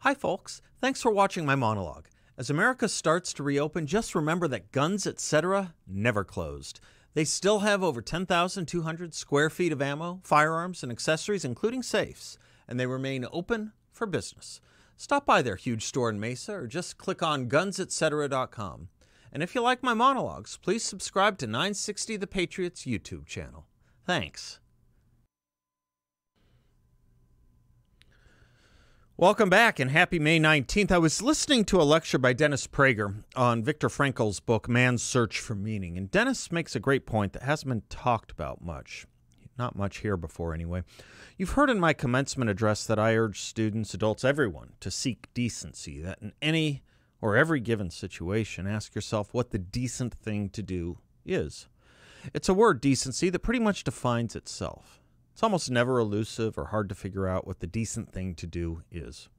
Hi folks, thanks for watching my monologue. As America starts to reopen, just remember that guns, etc. never closed. They still have over 10,200 square feet of ammo, firearms, and accessories, including safes, and they remain open for business. Stop by their huge store in Mesa or just click on gunsetcetera.com. And if you like my monologues, please subscribe to 960 The Patriots YouTube channel. Thanks. Welcome back and happy May 19th. I was listening to a lecture by Dennis Prager on Viktor Frankl's book, Man's Search for Meaning. And Dennis makes a great point that hasn't been talked about much. Not much here before, anyway. You've heard in my commencement address that I urge students, adults, everyone to seek decency, that in any or every given situation, ask yourself what the decent thing to do is. It's a word, decency, that pretty much defines itself. It's almost never elusive or hard to figure out what the decent thing to do is.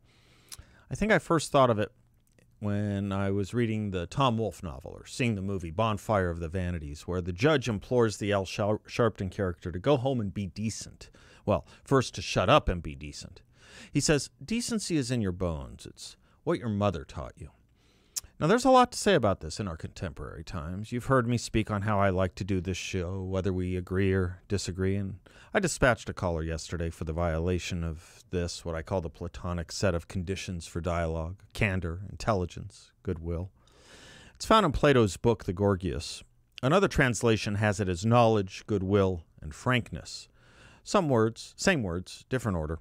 I think I first thought of it when I was reading the Tom Wolfe novel or seeing the movie Bonfire of the Vanities, where the judge implores the Al Sharpton character to go home and be decent. Well, first to shut up and be decent. He says, decency is in your bones. It's what your mother taught you. Now, there's a lot to say about this in our contemporary times. You've heard me speak on how I like to do this show, whether we agree or disagree, and I dispatched a caller yesterday for the violation of this, what I call the Platonic set of conditions for dialogue: candor, intelligence, goodwill. It's found in Plato's book, The Gorgias. Another translation has it as knowledge, goodwill, and frankness. Some words, same words, different order.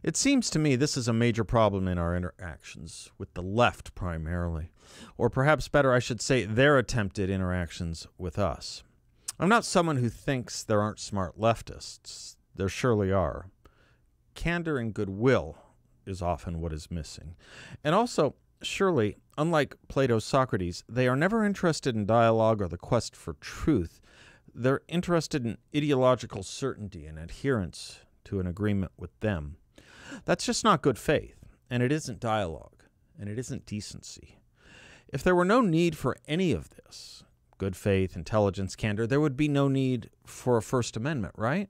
It seems to me this is a major problem in our interactions with the left primarily. Or perhaps better, I should say, their attempted interactions with us. I'm not someone who thinks there aren't smart leftists. There surely are. Candor and goodwill is often what is missing. And also, surely, unlike Plato's Socrates, they are never interested in dialogue or the quest for truth. They're interested in ideological certainty and adherence to an agreement with them. That's just not good faith, and it isn't dialogue, and it isn't decency. If there were no need for any of this, good faith, intelligence, candor, there would be no need for a First Amendment, right?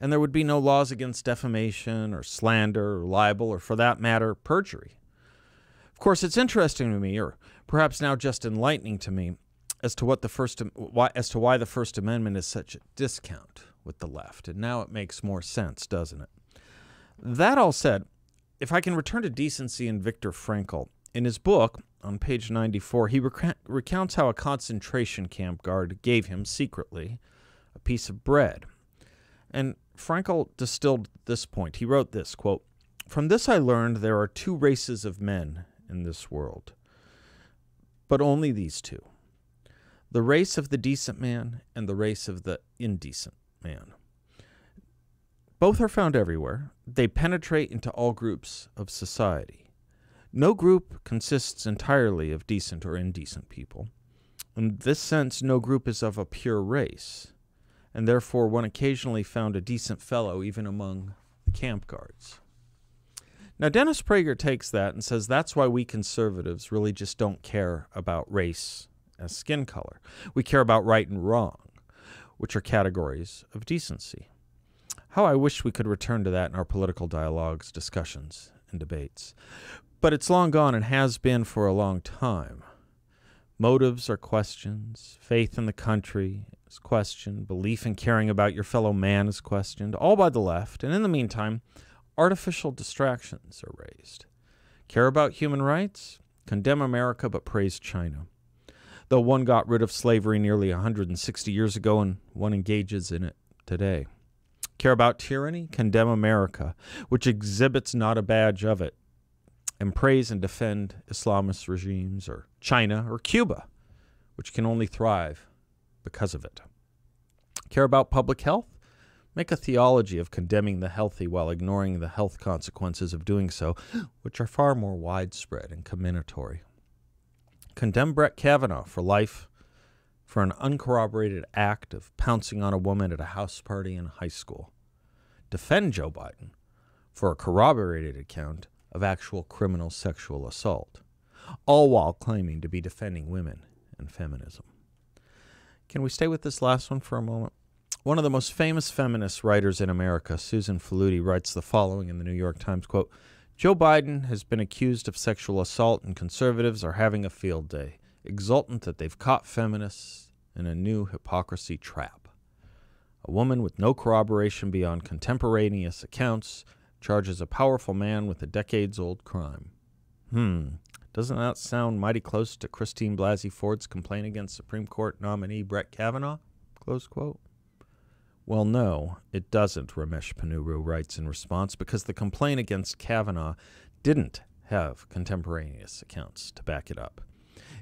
And there would be no laws against defamation or slander or libel or, for that matter, perjury. Of course, it's interesting to me, or perhaps now just enlightening to me, as to why the First Amendment is such a discount with the left. And now it makes more sense, doesn't it? That all said, if I can return to decency in Viktor Frankl, in his book, on page 94, he recounts how a concentration camp guard gave him, secretly, a piece of bread. And Frankl distilled this point. He wrote this, quote, "From this I learned there are two races of men in this world, but only these two. The race of the decent man and the race of the indecent man. Both are found everywhere. They penetrate into all groups of society. No group consists entirely of decent or indecent people. In this sense, no group is of a pure race, and therefore one occasionally found a decent fellow even among the camp guards." Now, Dennis Prager takes that and says that's why we conservatives really just don't care about race as skin color. We care about right and wrong, which are categories of decency. How I wish we could return to that in our political dialogues, discussions, and debates. But it's long gone and has been for a long time. Motives are questions. Faith in the country is questioned. Belief and caring about your fellow man is questioned, all by the left. And in the meantime, artificial distractions are raised. Care about human rights? Condemn America but praise China. Though one got rid of slavery nearly 160 years ago and one engages in it today. Care about tyranny? Condemn America, which exhibits not a badge of it, and praise and defend Islamist regimes, or China or Cuba, which can only thrive because of it. Care about public health? Make a theology of condemning the healthy while ignoring the health consequences of doing so, which are far more widespread and comminatory. Condemn Brett Kavanaugh for life for an uncorroborated act of pouncing on a woman at a house party in high school. Defend Joe Biden for a corroborated account of actual criminal sexual assault, all while claiming to be defending women and feminism. Can we stay with this last one for a moment? One of the most famous feminist writers in America, Susan Faludi, writes the following in the New York Times, quote, Joe Biden has been accused of sexual assault, and conservatives are having a field day, exultant that they've caught feminists in a new hypocrisy trap. A woman with no corroboration beyond contemporaneous accounts charges a powerful man with a decades-old crime. Doesn't that sound mighty close to Christine Blasey Ford's complaint against Supreme Court nominee Brett Kavanaugh? Close quote. Well, no, it doesn't, Ramesh Ponnuru writes in response, because the complaint against Kavanaugh didn't have contemporaneous accounts to back it up.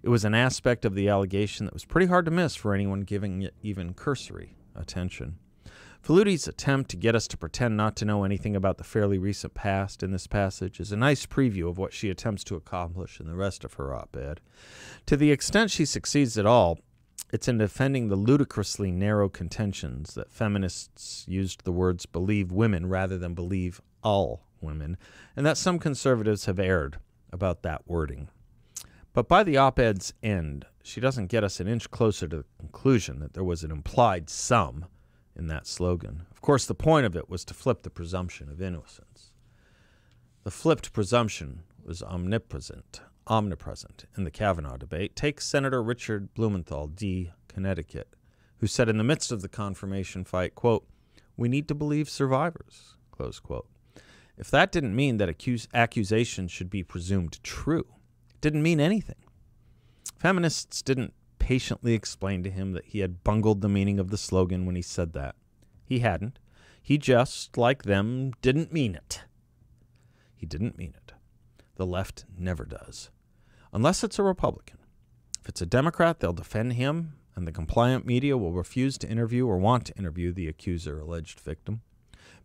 It was an aspect of the allegation that was pretty hard to miss for anyone giving it even cursory attention. Faluti's attempt to get us to pretend not to know anything about the fairly recent past in this passage is a nice preview of what she attempts to accomplish in the rest of her op-ed. To the extent she succeeds at all, it's in defending the ludicrously narrow contentions that feminists used the words believe women rather than believe all women, and that some conservatives have erred about that wording. But by the op-ed's end, she doesn't get us an inch closer to the conclusion that there was an implied some in that slogan. Of course, the point of it was to flip the presumption of innocence. The flipped presumption was omnipresent in the Kavanaugh debate. Take Senator Richard Blumenthal, D., Connecticut, who said in the midst of the confirmation fight, quote, "We need to believe survivors," close quote. If that didn't mean that accusations should be presumed true, it didn't mean anything. Feminists didn't patiently explain to him that he had bungled the meaning of the slogan when he said that. He hadn't. He just, like them, didn't mean it. He didn't mean it. The left never does. Unless it's a Republican. If it's a Democrat, they'll defend him, and the compliant media will refuse to interview or want to interview the accuser, alleged victim.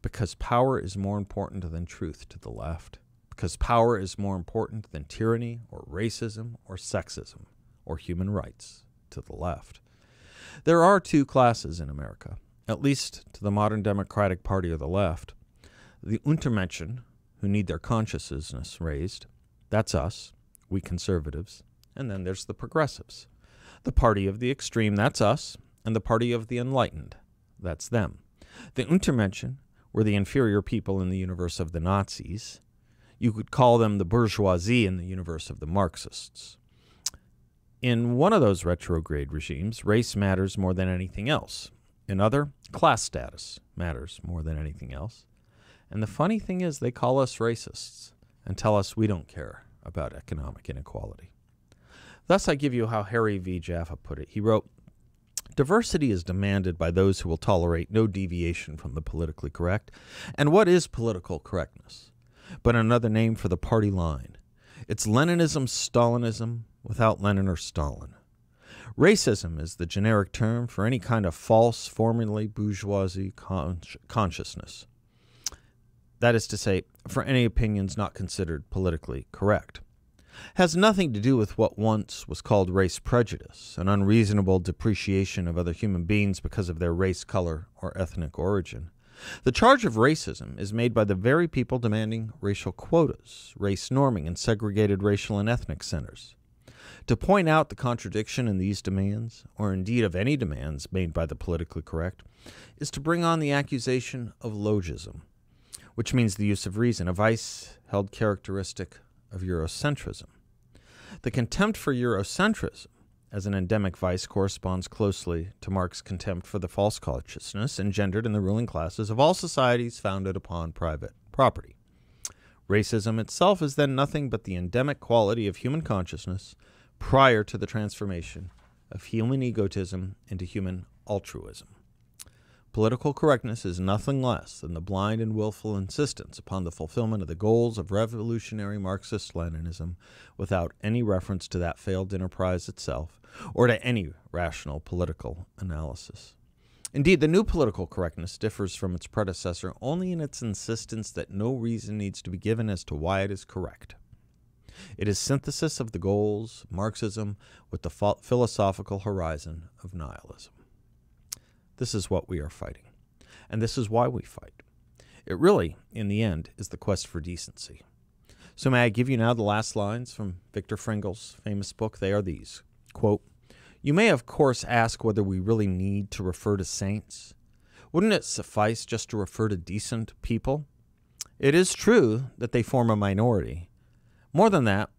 Because power is more important than truth to the left. Because power is more important than tyranny or racism or sexism or human rights to the left. There are two classes in America, at least to the modern Democratic Party or the left. The Untermenschen, who need their consciousness raised, that's us, we conservatives, and then there's the progressives. The party of the extreme, that's us, and the party of the enlightened, that's them. The Untermenschen were the inferior people in the universe of the Nazis. You could call them the bourgeoisie in the universe of the Marxists. In one of those retrograde regimes, race matters more than anything else. In other, class status matters more than anything else. And the funny thing is, they call us racists and tell us we don't care about economic inequality. Thus, I give you how Harry V. Jaffa put it. He wrote, "Diversity is demanded by those who will tolerate no deviation from the politically correct. And what is political correctness but another name for the party line? It's Leninism, Stalinism, without Lenin or Stalin. Racism is the generic term for any kind of false, formerly bourgeoisie consciousness. That is to say, for any opinions not considered politically correct. Has nothing to do with what once was called race prejudice, an unreasonable depreciation of other human beings because of their race, color, or ethnic origin. The charge of racism is made by the very people demanding racial quotas, race norming, and segregated racial and ethnic centers. To point out the contradiction in these demands, or indeed of any demands made by the politically correct, is to bring on the accusation of logism, which means the use of reason, a vice held characteristic of Eurocentrism. The contempt for Eurocentrism as an endemic vice corresponds closely to Marx's contempt for the false consciousness engendered in the ruling classes of all societies founded upon private property. Racism itself is then nothing but the endemic quality of human consciousness prior to the transformation of human egotism into human altruism. Political correctness is nothing less than the blind and willful insistence upon the fulfillment of the goals of revolutionary Marxist-Leninism without any reference to that failed enterprise itself or to any rational political analysis. Indeed, the new political correctness differs from its predecessor only in its insistence that no reason needs to be given as to why it is correct. It is synthesis of the goals of Marxism with the philosophical horizon of nihilism. This is what we are fighting, and this is why we fight. It really, in the end, is the quest for decency. So may I give you now the last lines from Viktor Frankl's famous book? They are these, quote, "You may, of course, ask whether we really need to refer to saints. Wouldn't it suffice just to refer to decent people? It is true that they form a minority. More than that,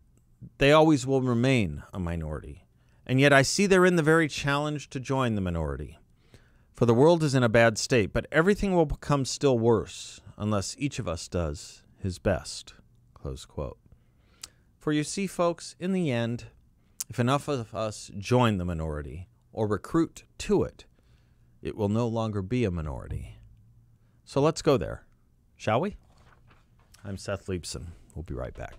they always will remain a minority. And yet I see therein the very challenge to join the minority. For the world is in a bad state, but everything will become still worse unless each of us does his best. Close quote. For you see, folks, in the end, if enough of us join the minority or recruit to it, it will no longer be a minority. So let's go there, shall we? I'm Seth Leibsohn. We'll be right back.